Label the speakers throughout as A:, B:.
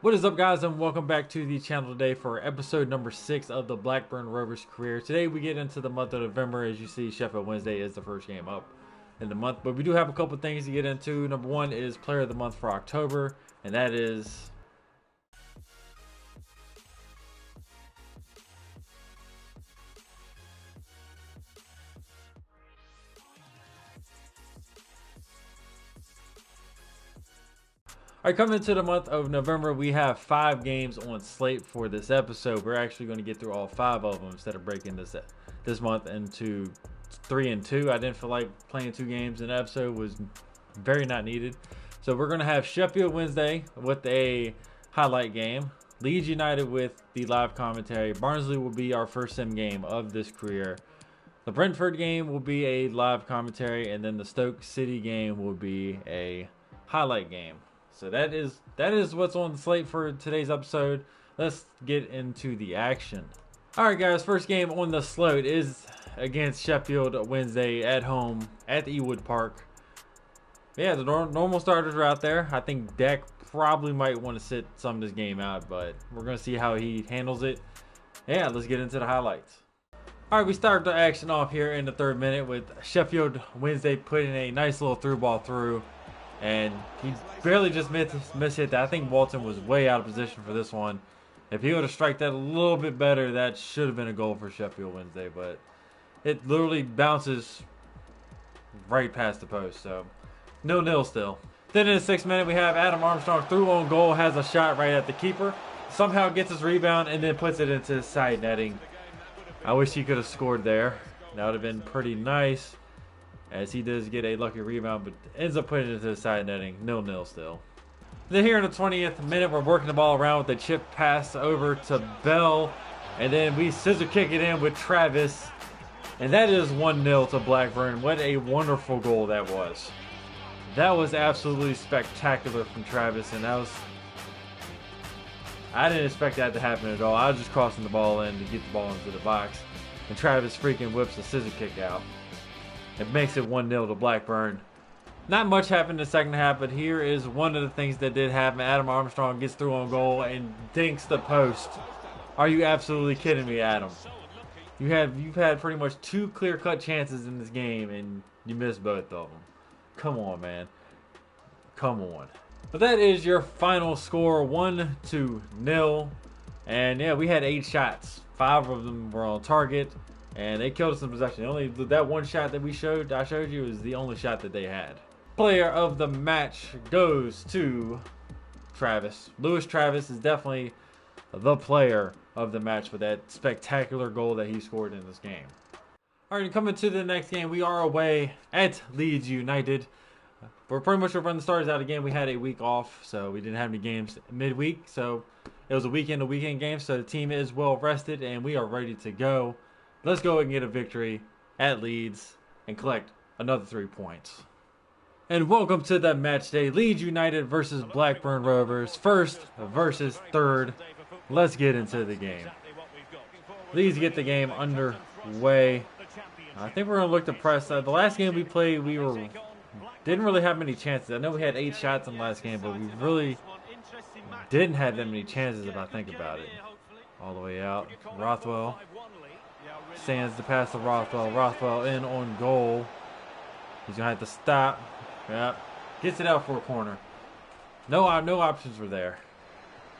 A: What is up, guys, and welcome back to the channel today for episode number 6 of the Blackburn Rovers career. Today we get into the month of November. As you see, Sheffield Wednesday is the first game up in the month, but we do have a couple things to get into. Number one is player of the month for October, and that is Alright, coming into the month of November, we have 5 games on Slate for this episode. We're actually going to get through all 5 of them instead of breaking this month into 3 and 2. I didn't feel like playing 2 games in an episode was very not needed. So we're going to have Sheffield Wednesday with a highlight game, Leeds United with the live commentary. Barnsley will be our first sim game of this career. The Brentford game will be a live commentary, and then the Stoke City game will be a highlight game. So that is what's on the slate for today's episode. Let's get into the action. Alright, guys, first game on the slate is against Sheffield Wednesday at home at the Ewood Park. Yeah, the normal starters are out there. I think Dak probably might want to sit some of this game out, but we're going to see how he handles it. Yeah, let's get into the highlights. Alright, we start the action off here in the 3rd minute with Sheffield Wednesday putting a nice little through ball through. And he barely just mishit that. I think Walton was way out of position for this one. If he would have struck that a little bit better, that should have been a goal for Sheffield Wednesday. But it literally bounces right past the post. So 0-0 still. Then in the 6th minute, we have Adam Armstrong through on goal. Has a shot right at the keeper. Somehow gets his rebound and then puts it into his side netting. I wish he could have scored there. That would have been pretty nice, as he does get a lucky rebound, but ends up putting it into the side netting. 0-0 still. Then here in the 20th minute, we're working the ball around with a chip pass over to Bell. And then we scissor kick it in with Travis. And that is 1-0 to Blackburn. What a wonderful goal that was. That was absolutely spectacular from Travis. And that was... I didn't expect that to happen at all. I was just crossing the ball in to get the ball into the box. And Travis freaking whips a scissor kick out. It makes it 1-0 to Blackburn. Not much happened in the second half, but here is one of the things that did happen. Adam Armstrong gets through on goal and dinks the post. Are you absolutely kidding me, Adam? You've had pretty much 2 clear-cut chances in this game, and you missed both of them. Come on, man. Come on. But that is your final score, 1-0. And yeah, we had 8 shots. 5 of them were on target. And they killed us in possession. Only that one shot that I showed you is the only shot that they had. Player of the match goes to Travis. Lewis Travis is definitely the player of the match with that spectacular goal that he scored in this game. Alright, coming to the next game, we are away at Leeds United. We're pretty much running the starters out again. We had a week off, so we didn't have any games midweek. So it was a weekend game, so the team is well rested and we are ready to go. Let's go and get a victory at Leeds and collect another 3 points. And welcome to the match day. Leeds United versus Blackburn Rovers. 1st versus 3rd. Let's get into the game. Leeds get the game underway. I think we're going to look to press. The last game we played, didn't really have many chances. I know we had 8 shots in the last game, but we really didn't have that many chances if I think about it. All the way out. Rothwell. Stands the pass to Rothwell. Rothwell in on goal. He's going to have to stop. Yep. Gets it out for a corner. No options were there.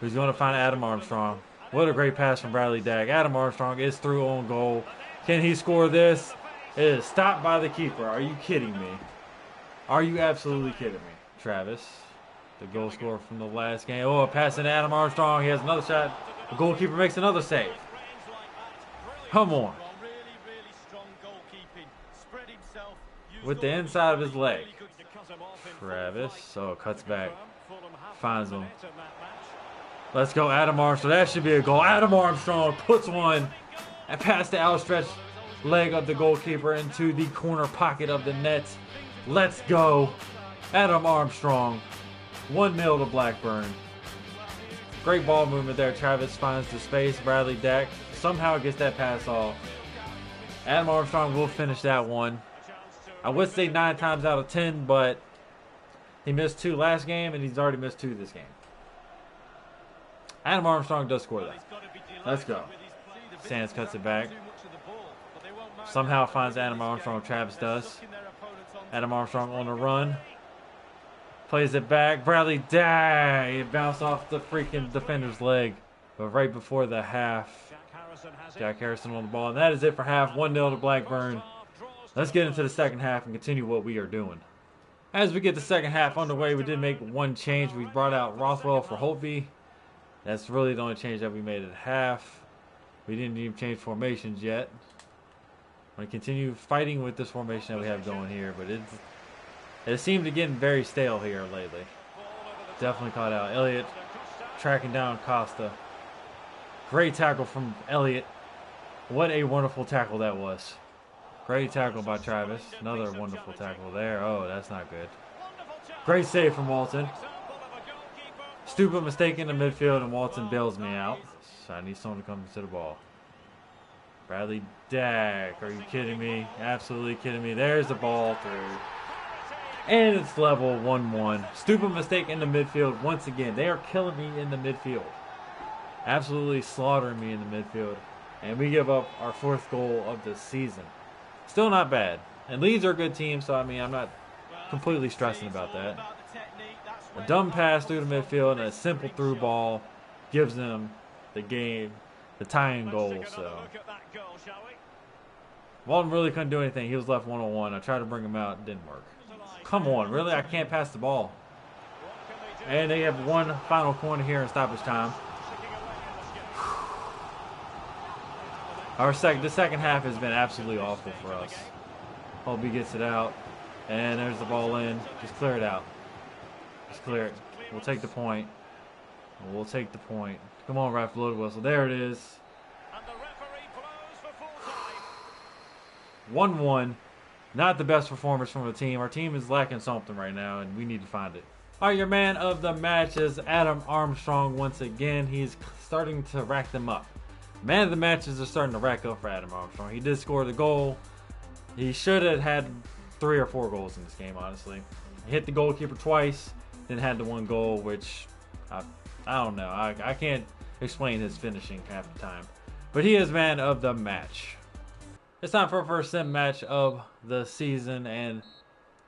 A: He's going to find Adam Armstrong. What a great pass from Bradley Dack. Adam Armstrong is through on goal. Can he score this? It is stopped by the keeper. Are you kidding me? Are you absolutely kidding me? Travis, the goal scorer from the last game. Oh, a pass to Adam Armstrong. He has another shot. The goalkeeper makes another save. Come on. With the inside of his leg. Travis. Oh, cuts back. Finds him. Let's go, Adam Armstrong. That should be a goal. Adam Armstrong puts one and past the outstretched leg of the goalkeeper into the corner pocket of the net. Let's go. Adam Armstrong. 1-0 to Blackburn. Great ball movement there. Travis finds the space. Bradley Dack somehow gets that pass off. Adam Armstrong will finish that one. I would say 9 times out of 10, but he missed 2 last game and he's already missed 2 this game. Adam Armstrong does score that. Let's go. Sands cuts it back. Somehow finds Adam Armstrong. Travis does. Adam Armstrong on the run. Plays it back. Bradley, dang! It bounced off the freaking defender's leg. But right before the half, Jack Harrison on the ball. And that is it for half. 1-0 to Blackburn. Let's get into the second half and continue what we are doing. As we get the second half underway, we did make one change. We brought out Rothwell for Holtby. That's really the only change that we made at half. We didn't even change formations yet. I'm going to continue fighting with this formation that we have going here, but it seemed to get very stale here lately. Definitely caught out. Elliott tracking down Costa. Great tackle from Elliott. What a wonderful tackle that was. Great tackle by Travis. Another wonderful tackle there. Oh, that's not good. Great save from Walton. Stupid mistake in the midfield, and Walton bails me out. So I need someone to come to the ball. Bradley Dack. Are you kidding me? Absolutely kidding me. There's the ball through. And it's level 1-1. Stupid mistake in the midfield once again. They are killing me in the midfield. Absolutely slaughtering me in the midfield. And we give up our 4th goal of the season. Still not bad. And Leeds are a good team, so I mean, I'm not completely stressing about that. A dumb pass through the midfield and a simple through ball gives them the game, the tying goal. So Walton really couldn't do anything. He was left 1-on-1. I tried to bring him out. It didn't work. Come on, really? I can't pass the ball. And they have one final corner here in stoppage time. The second half has been absolutely awful for us. Holtby gets it out. And there's the ball in. Just clear it out. Just clear it. We'll take the point. We'll take the point. Come on, ref, blow the whistle. There it is. 1-1. Not the best performance from the team. Our team is lacking something right now, and we need to find it. All right, your man of the match is Adam Armstrong once again. He's starting to rack them up. Man of the matches are starting to rack up for Adam Armstrong. He did score the goal. He should have had 3 or 4 goals in this game, honestly. He hit the goalkeeper twice, then had the 1 goal, which I don't know. I can't explain his finishing half the time. But he is man of the match. It's time for our first sim match of the season, and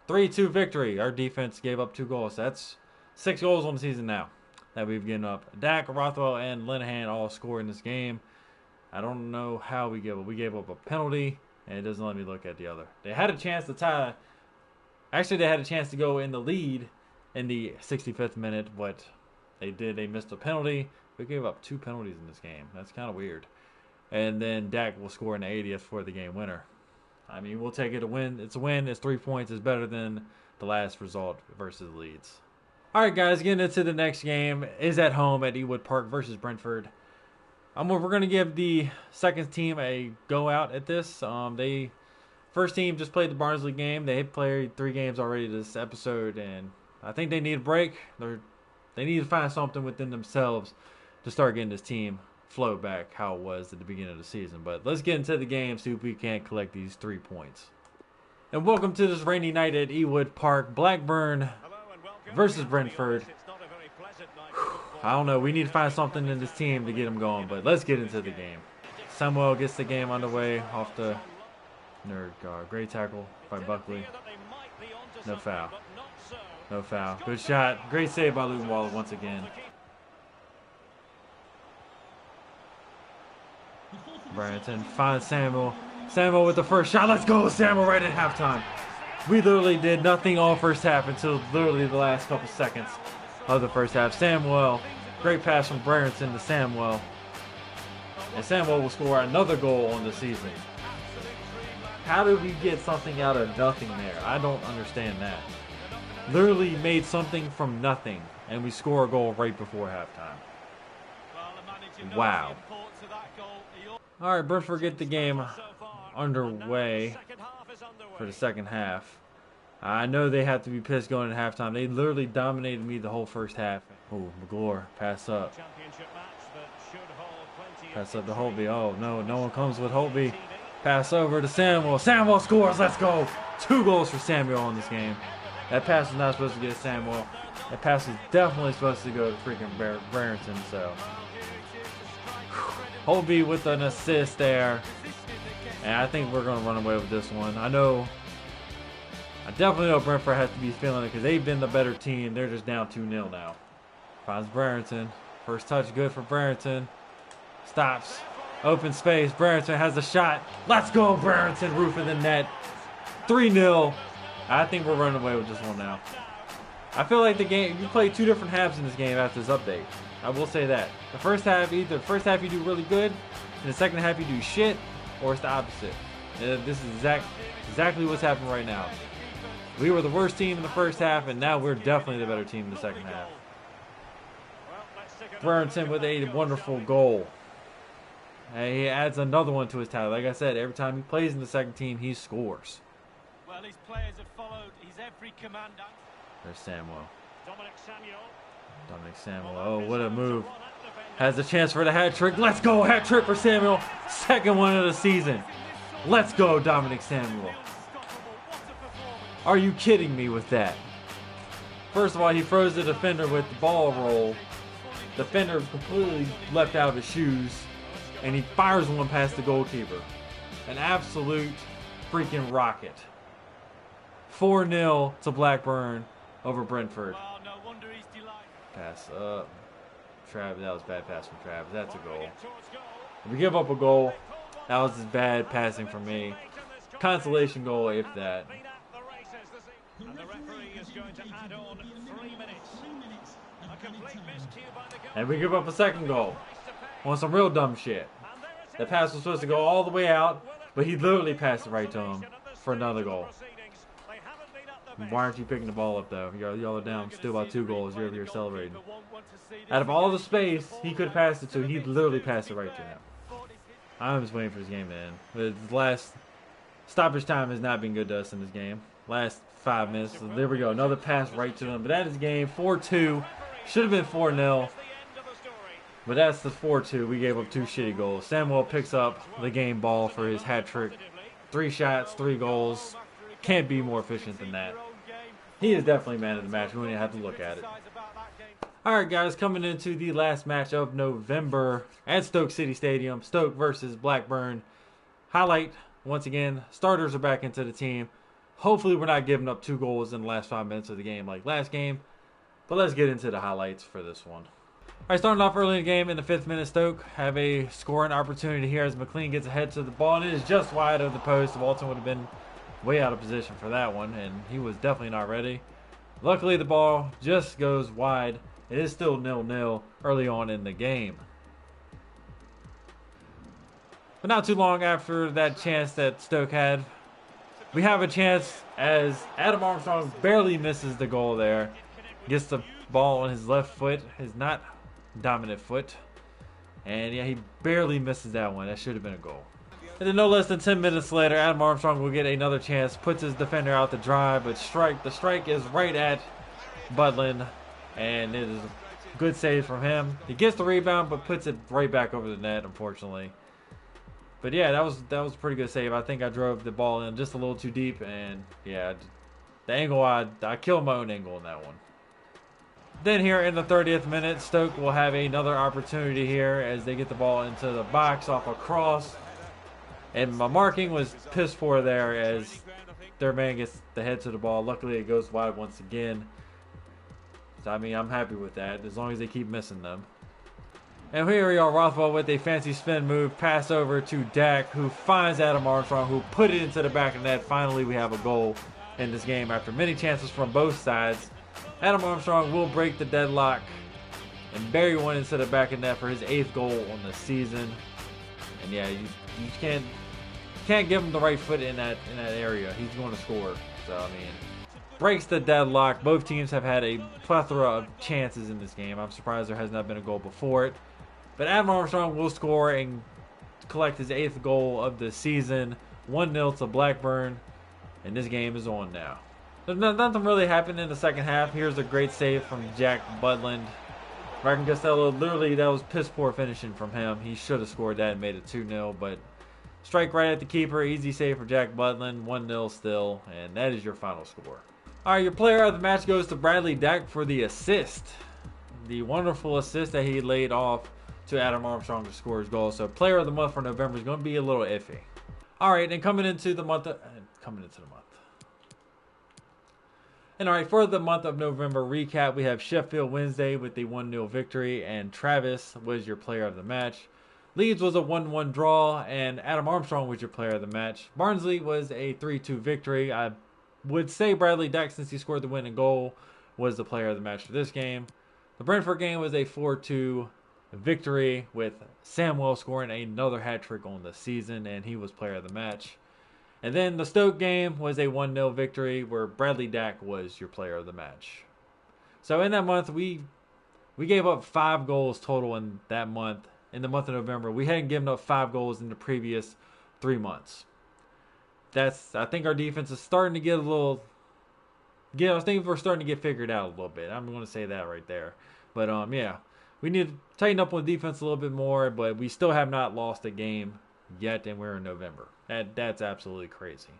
A: 3-2 victory. Our defense gave up 2 goals. That's 6 goals on the season now that we've given up. Dak, Rothwell, and Linehan all scored in this game. I don't know how we gave up. We gave up a penalty, and it doesn't let me look at the other. They had a chance to tie. Actually, they had a chance to go in the lead in the 65th minute, but they did. They missed a penalty. We gave up 2 penalties in this game. That's kind of weird. And then Dak will score in the 80th for the game winner. I mean, we'll take it a win. It's a win. It's 3 points. It's better than the last result versus Leeds. All right, guys, getting into the next game is at home at Ewood Park versus Brentford. We're going to give the second team a go out at this. First team just played the Barnsley game. They played 3 games already this episode, and I think they need a break. They need to find something within themselves to start getting this team flow back how it was at the beginning of the season. But let's get into the game, see if we can't collect these 3 points. And welcome to this rainy night at Ewood Park. Blackburn versus Brentford. I don't know. We need to find something in this team to get them going, but let's get into the game. Samuel gets the game underway off the nerd guard. Great tackle by Buckley. No foul. No foul. Good shot. Great save by Luton Waller once again. Barrington finds Samuel. Samuel with the first shot. Let's go, Samuel, right at halftime. We literally did nothing all first half until literally the last couple seconds of the first half. Samuel, great pass from Barrington to Samuel. And Samuel will score another goal on the season. How did we get something out of nothing there? I don't understand that. Literally made something from nothing, and we score a goal right before halftime. Wow. All right, Brentford get the game underway for the second half. I know they have to be pissed going into halftime. They literally dominated me the whole first half. Oh, McGlure, pass up. Pass up to Holtby. Oh, no one comes with Holtby. Pass over to Samuel. Samuel scores. Let's go. 2 goals for Samuel in this game. That pass was not supposed to get Samuel. That pass was definitely supposed to go to freaking Barrington. So Holby with an assist there. And I think we're going to run away with this one. I definitely know Brentford has to be feeling it because they've been the better team. They're just down 2-0 now. Finds Brereton. First touch good for Brereton. Stops. Open space. Brereton has a shot. Let's go, Brereton. Roof of the net. 3-0. I think we're running away with this one now. I feel like the game, you play 2 different halves in this game after this update. I will say that. The first half, either the first half you do really good, and the second half you do shit, or it's the opposite. This is exactly what's happening right now. We were the worst team in the first half, and now we're definitely the better team in the second half. Brereton with a wonderful goal. And he adds another one to his tally. Like I said, every time he plays in the second team, he scores.
B: Well, his players have followed his every command.
A: There's Samuel. Dominic Samuel.
B: Oh,
A: what a move. Has a chance for the hat trick. Let's go. Hat trick for Samuel. Second one of the season. Let's go, Dominic Samuel. Are you kidding me with that? First of all, he froze the defender with the ball roll. Defender completely left out of his shoes. And he fires one past the goalkeeper. An absolute freaking rocket. 4-0 to Blackburn over Brentford. Pass up. Travis, that was bad pass from Travis. That's a goal. If we give up a goal, that was just bad passing from me. Consolation goal, if that. And we give up a second goal on some real dumb shit. That pass was supposed to go all the way out, but he literally passed it right to him for another goal. Why aren't you picking the ball up, though? Y'all are down still by 2 goals. You're over here celebrating. Out of all the space he could pass it to, he literally passed it right to him. I'm just waiting for this game to end. The last stoppage time has not been good to us in this game. Last 5 minutes. So there we go. Another pass right to him. But that is game 4-2. Should have been 4-0. But that's the 4-2. We gave up 2 shitty goals. Samuel picks up the game ball for his hat trick. 3 shots, 3 goals. Can't be more efficient than that. He is definitely man of the match. We don't even have to look at it. Alright guys, coming into the last match of November at Stoke City Stadium. Stoke versus Blackburn. Highlight, once again, starters are back into the team. Hopefully we're not giving up 2 goals in the last 5 minutes of the game like last game. But let's get into the highlights for this one. Alright, starting off early in the game in the 5th minute, Stoke have a scoring opportunity here as McLean gets ahead to the ball. And it is just wide of the post. Walton would have been way out of position for that one, and he was definitely not ready. Luckily, the ball just goes wide. It is still 0-0 early on in the game. But not too long after that chance that Stoke had, we have a chance as Adam Armstrong barely misses the goal there. Gets the ball on his left foot, his not dominant foot. And yeah, he barely misses that one. That should have been a goal. And then no less than 10 minutes later, Adam Armstrong will get another chance. Puts his defender out to dry, but the strike is right at Budland. And it is a good save from him. He gets the rebound, but puts it right back over the net, unfortunately. But yeah, that was a pretty good save. I think I drove the ball in just a little too deep. And yeah, the angle, I killed my own angle in that one. Then here in the 30th minute, Stoke will have another opportunity here as they get the ball into the box off a cross. And my marking was piss poor there as their man gets the head to the ball. Luckily, it goes wide once again. So, I mean, I'm happy with that as long as they keep missing them. And here we are, Rothwell with a fancy spin move. Pass over to Dak, who finds Adam Armstrong, who put it into the back of the net. Finally, we have a goal in this game after many chances from both sides. Adam Armstrong will break the deadlock and bury one into the back of the net for his 8th goal on the season. And yeah, you can't give him the right foot in that area. He's going to score. So I mean, breaks the deadlock. Both teams have had a plethora of chances in this game. I'm surprised there has not been a goal before it. But Adam Armstrong will score and collect his 8th goal of the season. 1-0 to Blackburn, and this game is on now. There's nothing really happened in the second half. Here's a great save from Jack Budland. Ryan Costello, literally, that was piss poor finishing from him. He should have scored that and made it 2-0, but strike right at the keeper. Easy save for Jack Budland. 1-0 still, and that is your final score. All right, your player of the match goes to Bradley Dack for the assist. The wonderful assist that he laid off to Adam Armstrong to score his goal. So player of the month for November is going to be a little iffy. All right, and coming into the month. And all right, for the month of November recap, we have Sheffield Wednesday with the 1-0 victory, and Travis was your player of the match. Leeds was a 1-1 draw, and Adam Armstrong was your player of the match. Barnsley was a 3-2 victory. I would say Bradley Dack, since he scored the winning goal, was the player of the match for this game. The Brentford game was a 4-2 victory, with Samwell scoring another hat trick on the season, and he was player of the match. And then the Stoke game was a 1-0 victory, where Bradley Dack was your player of the match. So in that month, we gave up 5 goals total in that month. In the month of November, we hadn't given up 5 goals in the previous 3 months. I think our defense is starting to get a little. I think we're starting to get figured out a little bit. I'm going to say that right there. But yeah, we need to tighten up on defense a little bit more. But we still have not lost a game yet, and we're in November. That's absolutely crazy.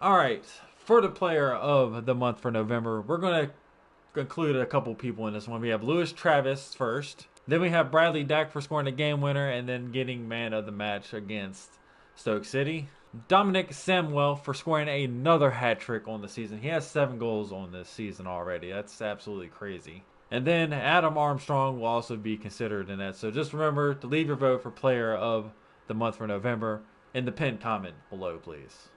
A: All right, for the player of the month for November, we're going to include a couple people in this one. We have Lewis Travis first. Then we have Bradley Dack for scoring a game winner and then getting man of the match against Stoke City. Dominic Samwell for scoring another hat trick on the season. He has 7 goals on this season already. That's absolutely crazy. And then Adam Armstrong will also be considered in that. So just remember to leave your vote for player of the month for November in the pinned comment below, please.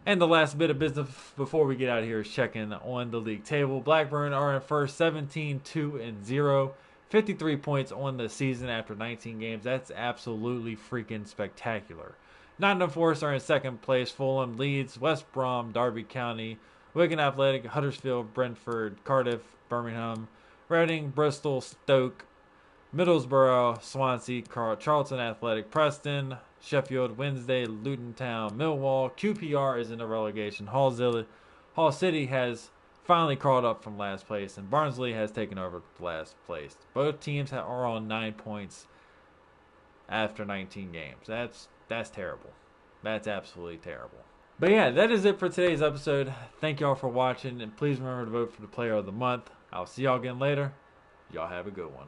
A: And the last bit of business before we get out of here is checking on the league table. Blackburn are in first, 17-2-0. 53 points on the season after 19 games. That's absolutely freaking spectacular. Nottingham Forest are in second place. Fulham, Leeds, West Brom, Derby County, Wigan Athletic, Huddersfield, Brentford, Cardiff, Birmingham, Reading, Bristol, Stoke, Middlesbrough, Swansea, Charlton Athletic, Preston, Sheffield, Wednesday, Luton Town, Millwall. QPR is in the relegation. Hull City has finally crawled up from last place, and Barnsley has taken over last place. Both teams are on 9 points after 19 games. That's terrible. That's absolutely terrible. But yeah, that is it for today's episode. Thank y'all for watching, and please remember to vote for the player of the month. I'll see y'all again later. Y'all have a good one.